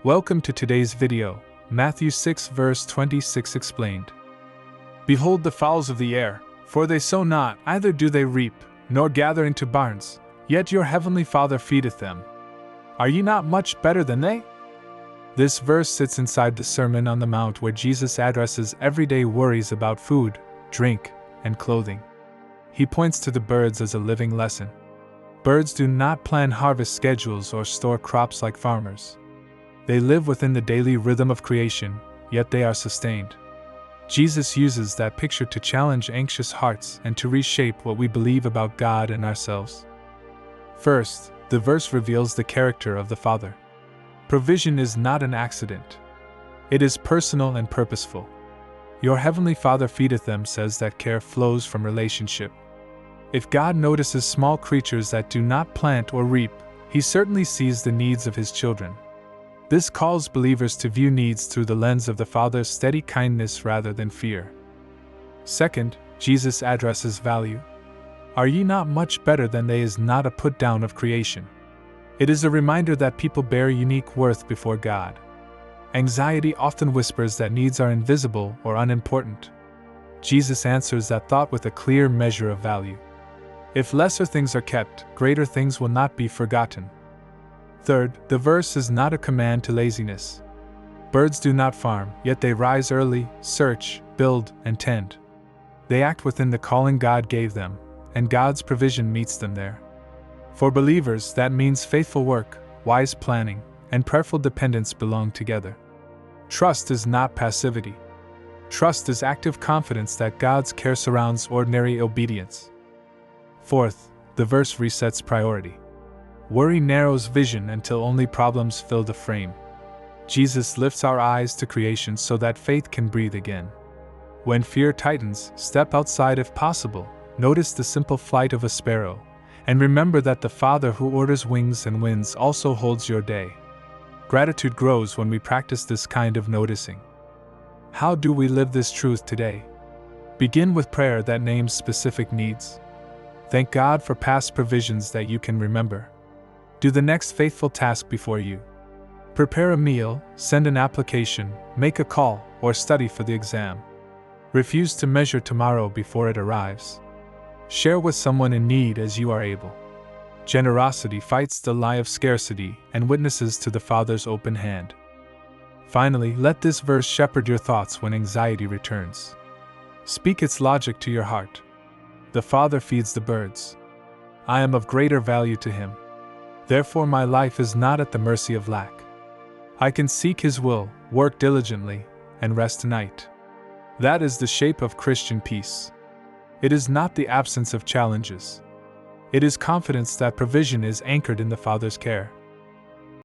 Welcome to today's video, Matthew 6 verse 26 explained. Behold the fowls of the air, for they sow not, neither do they reap, nor gather into barns, yet your heavenly Father feedeth them. Are ye not much better than they? This verse sits inside the Sermon on the Mount where Jesus addresses everyday worries about food, drink, and clothing. He points to the birds as a living lesson. Birds do not plan harvest schedules or store crops like farmers. They live within the daily rhythm of creation, yet they are sustained. Jesus uses that picture to challenge anxious hearts and to reshape what we believe about God and ourselves. First, the verse reveals the character of the Father. Provision is not an accident. It is personal and purposeful. Your heavenly Father feedeth them says that care flows from relationship. If God notices small creatures that do not plant or reap, He certainly sees the needs of His children. This calls believers to view needs through the lens of the Father's steady kindness rather than fear. Second, Jesus addresses value. Are ye not much better than they is not a put down of creation. It is a reminder that people bear unique worth before God. Anxiety often whispers that needs are invisible or unimportant. Jesus answers that thought with a clear measure of value. If lesser things are kept, greater things will not be forgotten. Third, the verse is not a command to laziness. Birds do not farm, yet they rise early, search, build, and tend. They act within the calling God gave them, and God's provision meets them there. For believers, that means faithful work, wise planning, and prayerful dependence belong together. Trust is not passivity. Trust is active confidence that God's care surrounds ordinary obedience. Fourth, the verse resets priority. Worry narrows vision until only problems fill the frame. Jesus lifts our eyes to creation so that faith can breathe again. When fear tightens, step outside if possible, notice the simple flight of a sparrow, and remember that the Father who orders wings and winds also holds your day. Gratitude grows when we practice this kind of noticing. How do we live this truth today? Begin with prayer that names specific needs. Thank God for past provisions that you can remember. Do the next faithful task before you. Prepare a meal, send an application, make a call, or study for the exam. Refuse to measure tomorrow before it arrives. Share with someone in need as you are able. Generosity fights the lie of scarcity and witnesses to the Father's open hand. Finally, let this verse shepherd your thoughts when anxiety returns. Speak its logic to your heart. The Father feeds the birds. I am of greater value to Him. Therefore my life is not at the mercy of lack. I can seek His will, work diligently, and rest tonight. That is the shape of Christian peace. It is not the absence of challenges. It is confidence that provision is anchored in the Father's care.